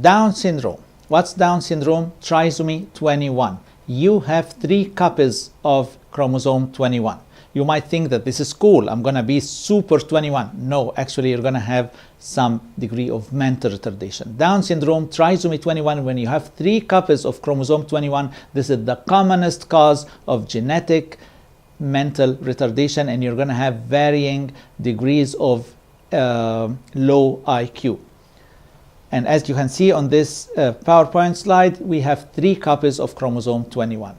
Down syndrome. What's Down syndrome? Trisomy 21. You have 3 copies of chromosome 21. You might think that this is cool, I'm going to be super 21. No, actually you're going to have some degree of mental retardation. Down syndrome, trisomy 21, when you have 3 copies of chromosome 21, this is the commonest cause of genetic mental retardation, and you're going to have varying degrees of low IQ. And as you can see on this PowerPoint slide, we have 3 copies of chromosome 21.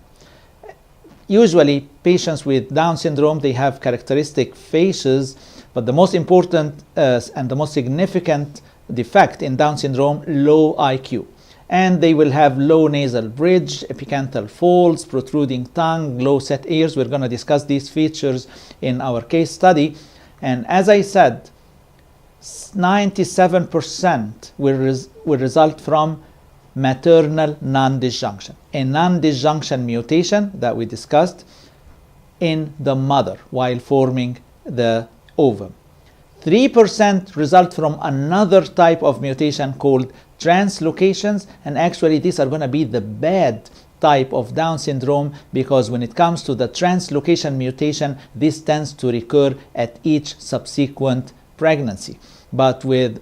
Usually, patients with Down syndrome, they have characteristic faces, but the most important and the most significant defect in Down syndrome, low IQ. And they will have low nasal bridge, epicanthal folds, protruding tongue, low set ears. We're going to discuss these features in our case study. And as I said, 97% will result from maternal non-disjunction, a non-disjunction mutation that we discussed in the mother while forming the ovum. 3% result from another type of mutation called translocations, and actually these are going to be the bad type of Down syndrome, because when it comes to the translocation mutation, this tends to recur at each subsequent pregnancy. But with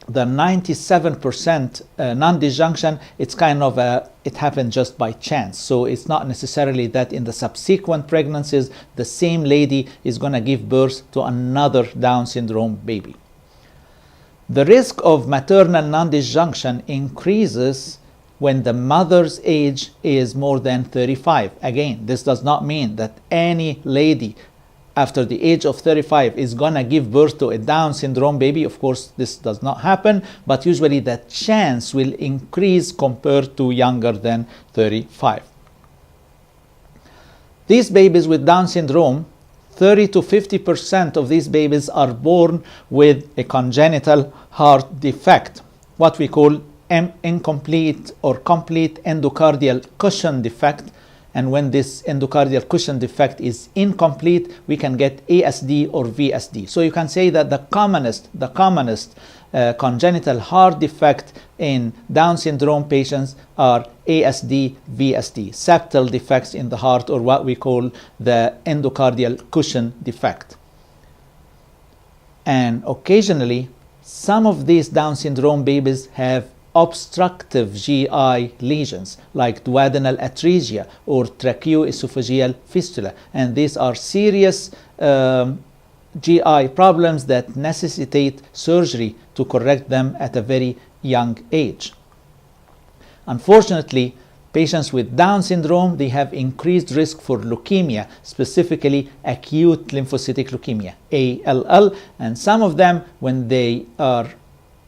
the 97% non-disjunction, it's kind of it happened just by chance. So it's not necessarily that in the subsequent pregnancies, the same lady is going to give birth to another Down syndrome baby. The risk of maternal non-disjunction increases when the mother's age is more than 35. Again, this does not mean that any lady after the age of 35 is going to give birth to a Down syndrome baby. Of course, this does not happen, but usually the chance will increase compared to younger than 35. These babies with Down syndrome, 30 to 50% of these babies are born with a congenital heart defect, what we call incomplete or complete endocardial cushion defect. And when this endocardial cushion defect is incomplete, we can get ASD or VSD. So you can say that the commonest congenital heart defect in Down syndrome patients are ASD, VSD, septal defects in the heart, or what we call the endocardial cushion defect. And occasionally, some of these Down syndrome babies have obstructive GI lesions like duodenal atresia or tracheoesophageal fistula, and these are serious GI problems that necessitate surgery to correct them at a very young age. Unfortunately, patients with Down syndrome, they have increased risk for leukemia, specifically acute lymphocytic leukemia, ALL, and some of them, when they are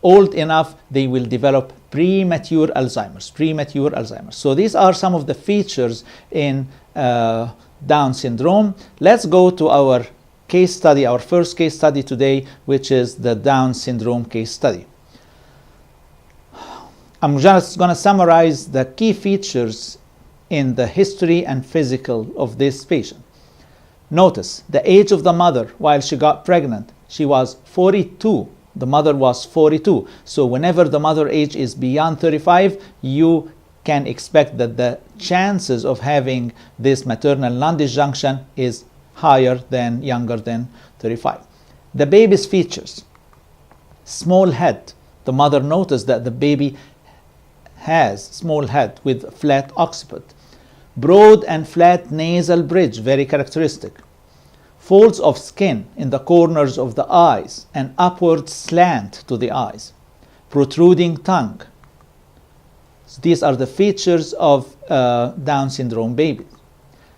old enough, they will develop premature Alzheimer's. So these are some of the features in Down syndrome. Let's go to our case study, our first case study today, which is the Down syndrome case study. I'm just going to summarize the key features in the history and physical of this patient. Notice the age of the mother while she got pregnant. She was 42. The mother was 42. So whenever the mother age is beyond 35, you can expect that the chances of having this maternal non-disjunction is higher than younger than 35. The baby's features. Small head. The mother noticed that the baby has small head with flat occiput. Broad and flat nasal bridge, very characteristic. Folds of skin in the corners of the eyes and upward slant to the eyes. Protruding tongue. So these are the features of Down syndrome babies.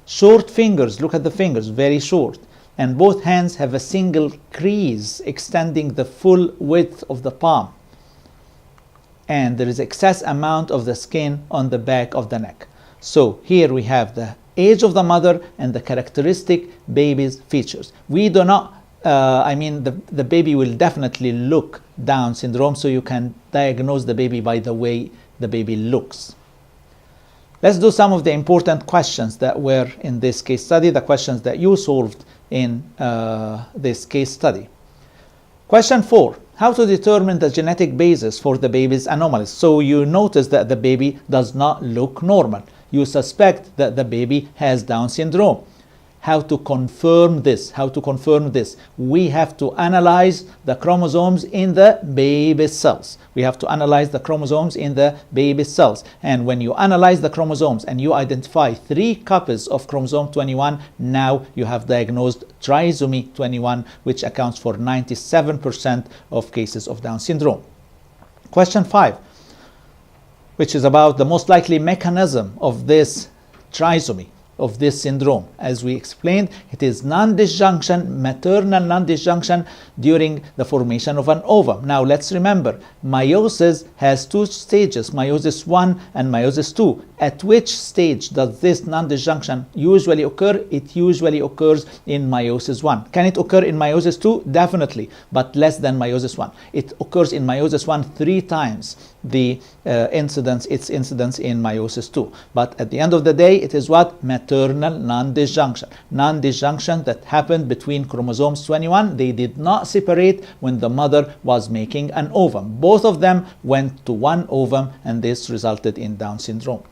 Short fingers, look at the fingers, very short. And both hands have a single crease extending the full width of the palm. And there is excess amount of the skin on the back of the neck. So here we have the age of the mother and the characteristic baby's features. We do not, the baby will definitely look Down syndrome, so you can diagnose the baby by the way the baby looks. Let's do some of the important questions that were in this case study, the questions that you solved in this case study. Question 4. How to determine the genetic basis for the baby's anomalies. So you notice that the baby does not look normal. You suspect that the baby has Down syndrome. How to confirm this? We have to analyze the chromosomes in the baby cells. And when you analyze the chromosomes and you identify 3 copies of chromosome 21, now you have diagnosed trisomy 21, which accounts for 97% of cases of Down syndrome. Question 5, which is about the most likely mechanism of this trisomy, of this syndrome. As we explained, it is non-disjunction, maternal non-disjunction during the formation of an ovum. Now let's remember, meiosis has 2 stages, meiosis 1 and meiosis 2. At which stage does this non-disjunction usually occur? It usually occurs in meiosis 1. Can it occur in meiosis 2? Definitely, but less than meiosis 1. It occurs in meiosis 1 3 times the incidence in meiosis 2. But at the end of the day, it is what? Maternal non-disjunction. Non-disjunction that happened between chromosomes 21. They did not separate when the mother was making an ovum. Both of them went to one ovum, and this resulted in Down syndrome.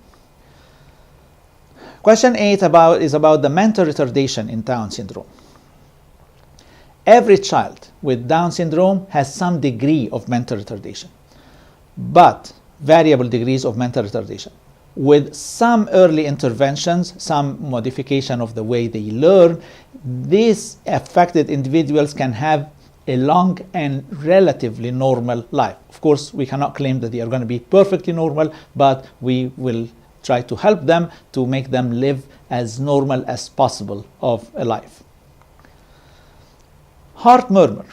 Question 8 is about the mental retardation in Down syndrome. Every child with Down syndrome has some degree of mental retardation, but variable degrees of mental retardation. With some early interventions, some modification of the way they learn, these affected individuals can have a long and relatively normal life. Of course, we cannot claim that they are going to be perfectly normal, but we will try to help them to make them live as normal as possible of a life. Heart murmur.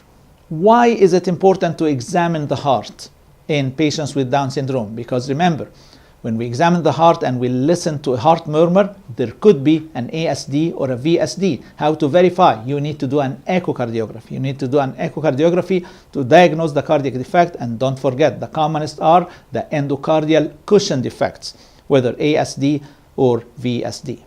Why is it important to examine the heart in patients with Down syndrome? Because remember, when we examine the heart and we listen to a heart murmur, there could be an ASD or a VSD. How to verify? You need to do an echocardiography. To diagnose the cardiac defect, and don't forget, the commonest are the endocardial cushion defects, whether ASD or VSD.